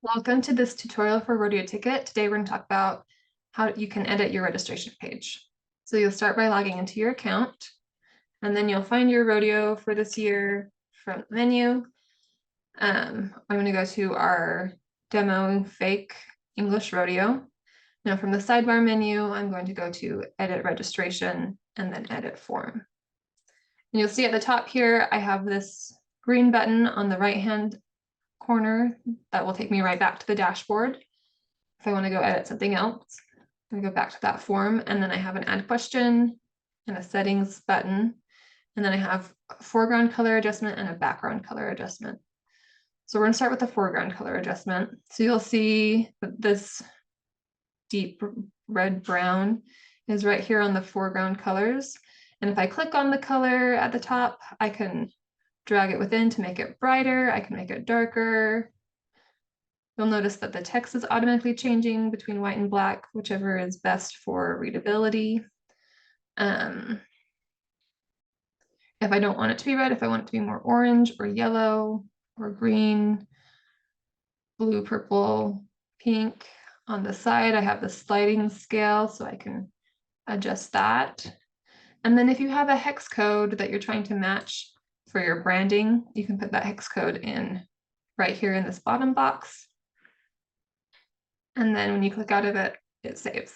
Welcome to this tutorial for Rodeo Ticket. Today we're going to talk about how you can edit your registration page. So you'll start by logging into your account, and then you'll find your rodeo for this year from the menu. I'm going to go to our demo fake English rodeo. Now from the sidebar menu, I'm going to go to edit registration and then edit form. And you'll see at the top here, I have this green button on the right-hand corner that will take me right back to the dashboard. If I want to go edit something else, I go back to that form, and then I have an add question and a settings button, and then I have a foreground color adjustment and a background color adjustment. So we're going to start with the foreground color adjustment. So you'll see that this deep red brown is right here on the foreground colors. And if I click on the color at the top, I can drag it within to make it brighter. I can make it darker. You'll notice that the text is automatically changing between white and black, whichever is best for readability. If I don't want it to be red, if I want it to be more orange or yellow or green, blue, purple, pink. On the side, I have the sliding scale, so I can adjust that. And then if you have a hex code that you're trying to match for your branding, you can put that hex code in right here in this bottom box. And then when you click out of it, it saves.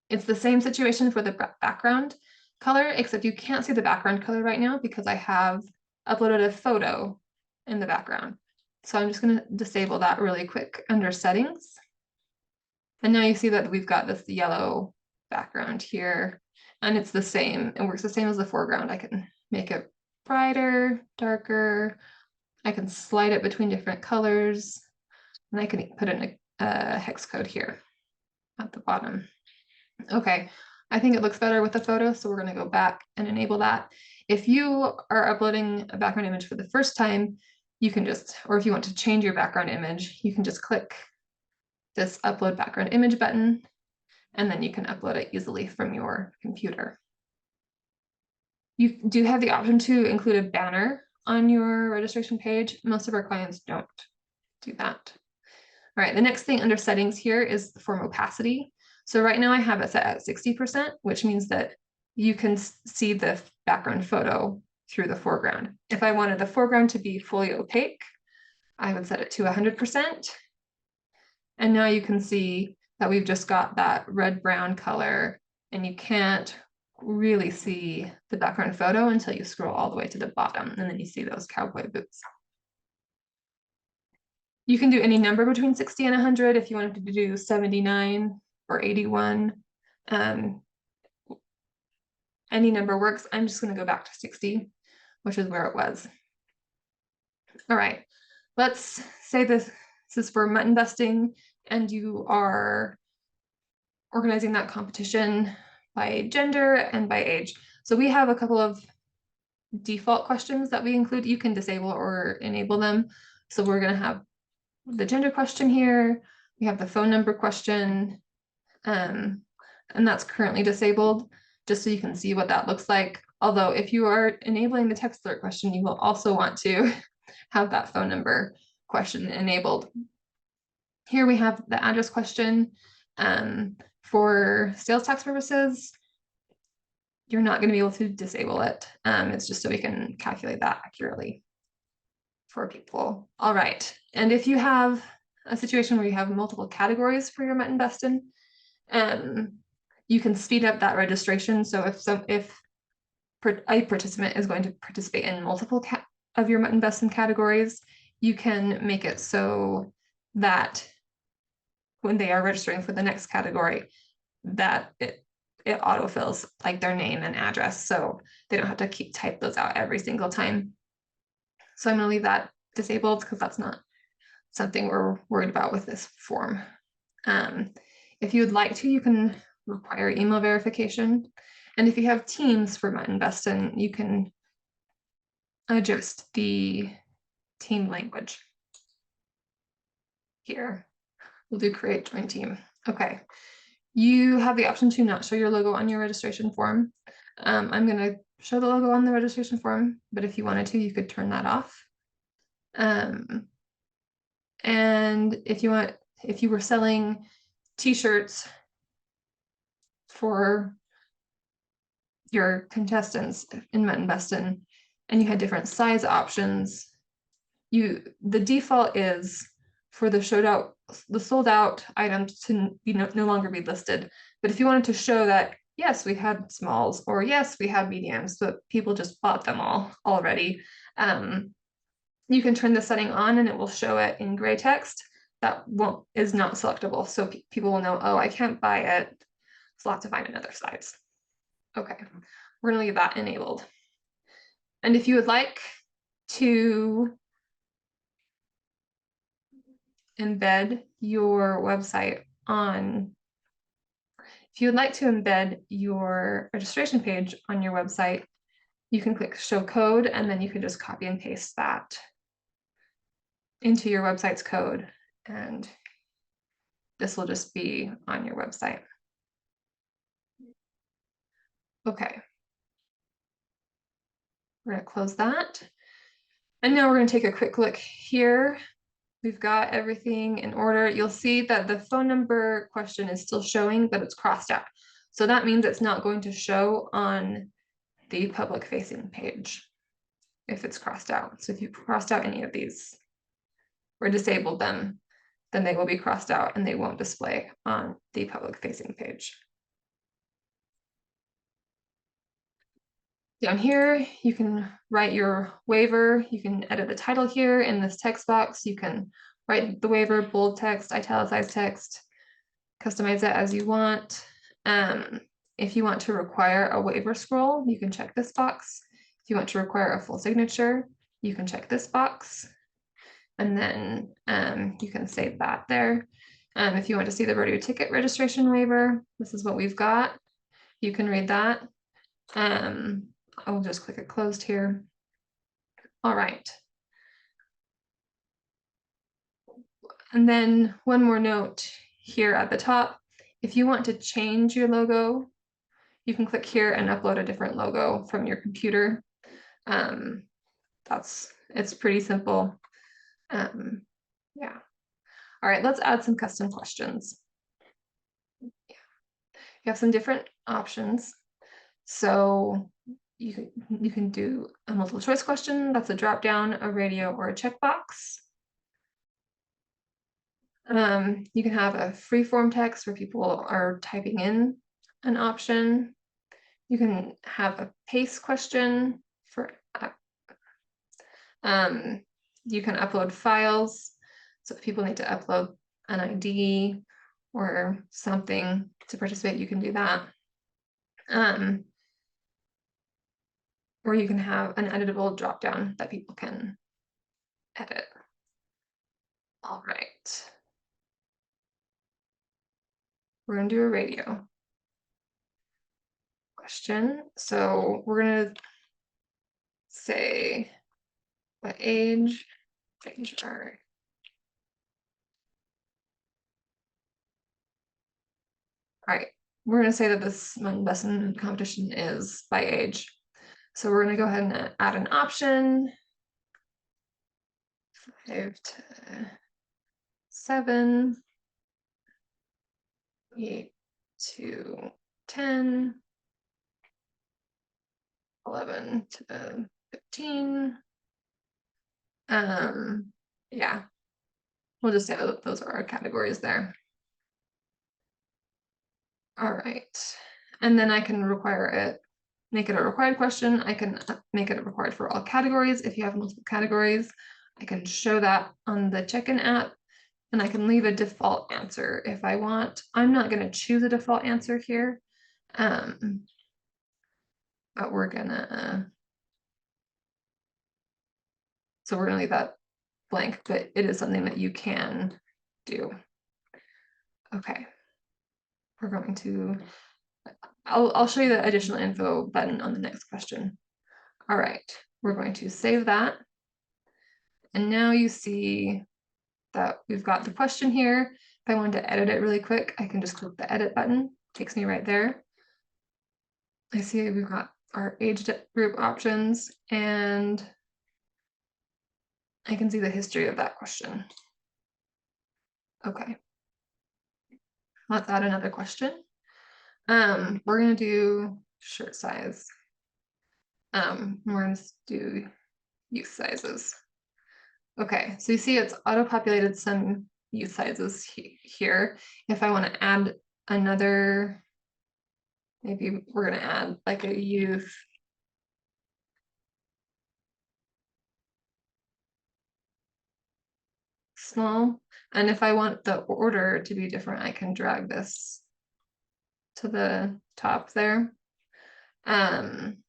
It's the same situation for the background color, except you can't see the background color right now because I have uploaded a photo in the background. So I'm just going to disable that really quick under settings. And now you see that we've got this yellow background here, and it's the same. It works the same as the foreground. I can make it brighter, darker. I can slide it between different colors, and I can put in a hex code here at the bottom. Okay, I think it looks better with the photo, so we're going to go back and enable that. If you are uploading a background image for the first time, you can just, or if you want to change your background image, you can just click this upload background image button, and then you can upload it easily from your computer. You do have the option to include a banner on your registration page. Most of our clients don't do that. All right, the next thing under settings here is the form opacity. So right now I have it set at 60%, which means that you can see the background photo through the foreground. If I wanted the foreground to be fully opaque, I would set it to 100%. And now you can see that we've just got that red-brown color, and you can't really see the background photo until you scroll all the way to the bottom, and then you see those cowboy boots. You can do any number between 60 and 100 if you wanted to do 79 or 81. Any number works. I'm just going to go back to 60, which is where it was. All right, let's say this is for mutton busting, and you are organizing that competition by gender and by age. So we have a couple of default questions that we include. You can disable or enable them. So we're going to have the gender question here. We have the phone number question, and that's currently disabled, just so you can see what that looks like. Although if you are enabling the text alert question, you will also want to have that phone number question enabled. Here we have the address question. For sales tax purposes, you're not going to be able to disable it. It's just so we can calculate that accurately for people. All right. And if you have a situation where you have multiple categories for your Mutton Bustin, you can speed up that registration. So if a participant is going to participate in multiple of your Mutton Bustin categories, you can make it so that when they are registering for the next category, that it autofills like their name and address, so they don't have to type those out every single time. So I'm going to leave that disabled because that's not something we're worried about with this form. If you would like to, you can require email verification. And if you have teams for Mutton Bustin, you can adjust the team language. Here, we'll do create join team. Okay. You have the option to not show your logo on your registration form. I'm going to show the logo on the registration form, but if you wanted to, you could turn that off. And if you were selling t-shirts for your contestants in Mutton Bustin and you had different size options, the default is for the sold out items to no longer be listed. But if you wanted to show that, yes, we had smalls, or yes, we had mediums, but people just bought them all already, you can turn the setting on and it will show it in gray text that is not selectable. So people will know, oh, I can't buy it, so I'll have to find another size. Okay, we're gonna leave that enabled. And if you would like to embed your website if you would like to embed your registration page on your website, you can click show code and then you can just copy and paste that into your website's code. And this will just be on your website. Okay. We're going to close that. And now we're going to take a quick look here. We've got everything in order. You'll see that the phone number question is still showing, but it's crossed out. So that means it's not going to show on the public facing page if it's crossed out. So if you crossed out any of these or disabled them, then they will be crossed out and they won't display on the public facing page. Down here, you can write your waiver. You can edit the title here in this text box. You can write the waiver, bold text, italicized text, customize it as you want. If you want to require a waiver scroll, you can check this box. If you want to require a full signature, you can check this box. And then you can save that there. If you want to see the rodeo ticket registration waiver, this is what we've got. You can read that. I'll just click it closed here. All right. And then one more note here at the top. If you want to change your logo, you can click here and upload a different logo from your computer. It's pretty simple. Yeah. All right, let's add some custom questions. Yeah. You have some different options. So you can do a multiple choice question. That's a drop down, a radio, or a checkbox. You can have a free form text where people are typing in an option. You can have a paste question for you can upload files. So if people need to upload an ID or something to participate, you can do that. Or you can have an editable dropdown that people can edit. All right. We're going to do a radio question. So we're going to say what age are. All right. We're going to say that this Mutton Bustin competition is by age. So we're going to go ahead and add an option. 5 to 7, 8 to 10, 11 to 15. Yeah, we'll just say that those are our categories there. All right, and then I can make it a required question. I can make it required for all categories. If you have multiple categories, I can show that on the check-in app, and I can leave a default answer if I want. I'm not going to choose a default answer here, but we're gonna so we're gonna leave that blank, but it is something that you can do. Okay, we're going to I'll show you the additional info button on the next question. All right, we're going to save that. And now you see that we've got the question here. If I wanted to edit it really quick, I can just click the edit button. It takes me right there. I see we've got our age group options and I can see the history of that question. Okay. Let's add another question. We're gonna do shirt size. We're gonna do youth sizes. Okay, so you see it's auto-populated some youth sizes here. If I want to add another, maybe we're gonna add like a youth small. And if I want the order to be different, I can drag this to the top there. I'm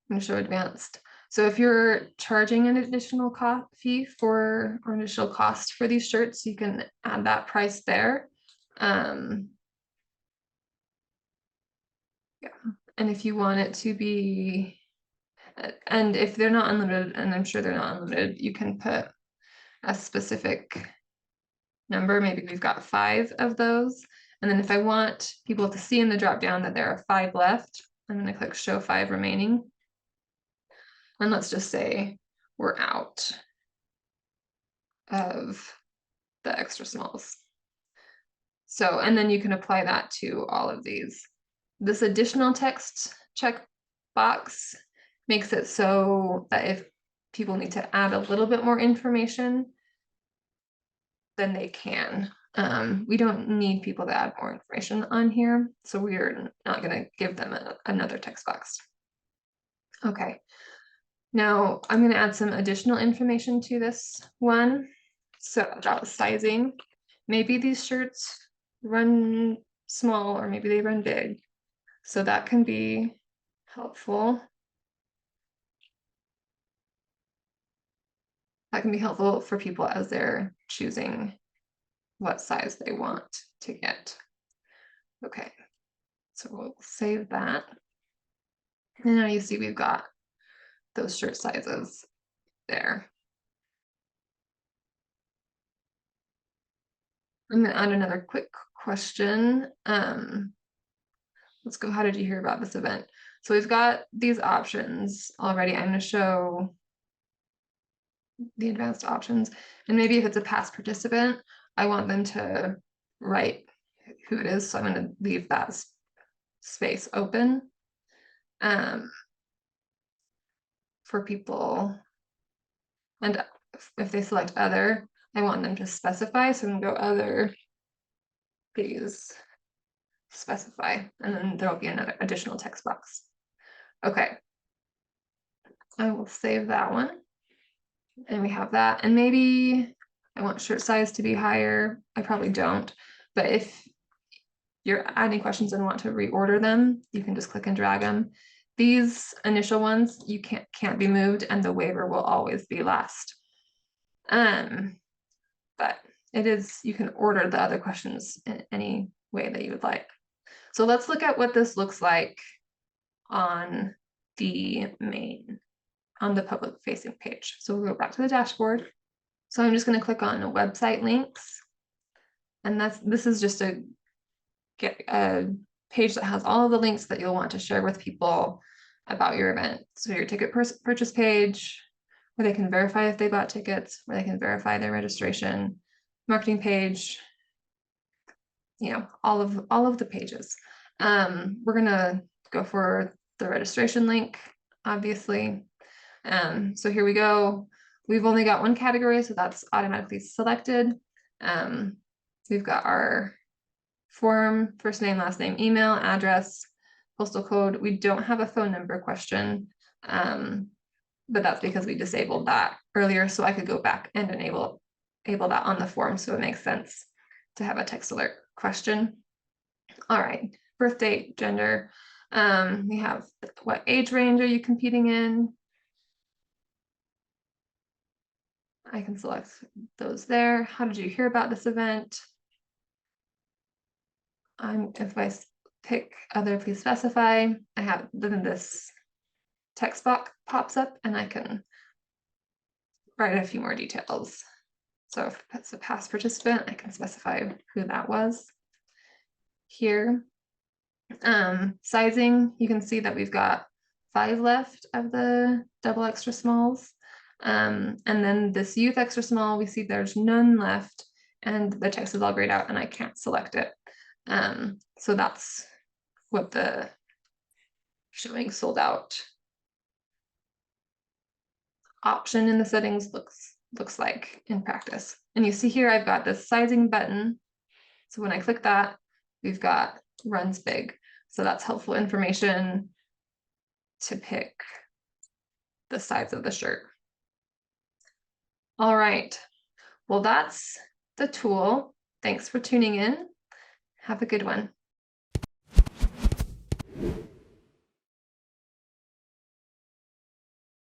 gonna show advanced. So if you're charging an additional fee for or initial cost for these shirts, you can add that price there. Yeah, and if you want it to be, and if they're not unlimited, and I'm sure they're not unlimited, you can put a specific number. Maybe we've got 5 of those. And then if I want people to see in the drop down that there are 5 left, I'm going to click show 5 remaining. And let's just say we're out of the extra smalls. So, and then you can apply that to all of these. This additional text checkbox makes it so that if people need to add a little bit more information, then they can. We don't need people to add more information on here, so we're not going to give them another text box. Okay, now I'm going to add some additional information to this one. So about sizing, maybe these shirts run small or maybe they run big, so that can be helpful. That can be helpful for people as they're choosing what size they want to get. Okay, so we'll save that. And now you see we've got those shirt sizes there. I'm gonna add another quick question. Let's go, how did you hear about this event? So we've got these options already. I'm gonna show the advanced options. And maybe if it's a past participant, I want them to write who it is. So I'm gonna leave that space open for people. And if they select other, I want them to specify. So I'm gonna go other, please specify, and then there'll be another additional text box. Okay, I will save that one. And we have that. And maybe I want shirt size to be higher. I probably don't, but if you're adding questions and want to reorder them, you can just click and drag them. These initial ones, you can't be moved, and the waiver will always be last. But it is, you can order the other questions in any way that you would like. So let's look at what this looks like on the public facing page. So we'll go back to the dashboard. So I'm just going to click on website links. And this is just a page that has all of the links that you'll want to share with people about your event. So your ticket purchase page, where they can verify if they bought tickets, where they can verify their registration, marketing page, you know, all of the pages. We're gonna go for the registration link, obviously. So here we go. We've only got one category, so that's automatically selected. We've got our form, first name, last name, email, address, postal code. We don't have a phone number question, but that's because we disabled that earlier, so I could go back and enable that on the form, so it makes sense to have a text alert question. All right, birth date, gender. We have what age range are you competing in? I can select those there. How did you hear about this event? If I pick other, please specify, I have, then this text box pops up and I can write a few more details. So if it's a past participant, I can specify who that was here. Sizing, you can see that we've got 5 left of the double extra smalls. And then this youth extra small, we see there's none left. and the text is all grayed out and I can't select it. So that's what the showing sold out option in the settings looks like in practice. And you see here I've got this sizing button. So when I click that, we've got runs big. So that's helpful information to pick the size of the shirt. All right. Well, that's the tool. Thanks for tuning in. Have a good one.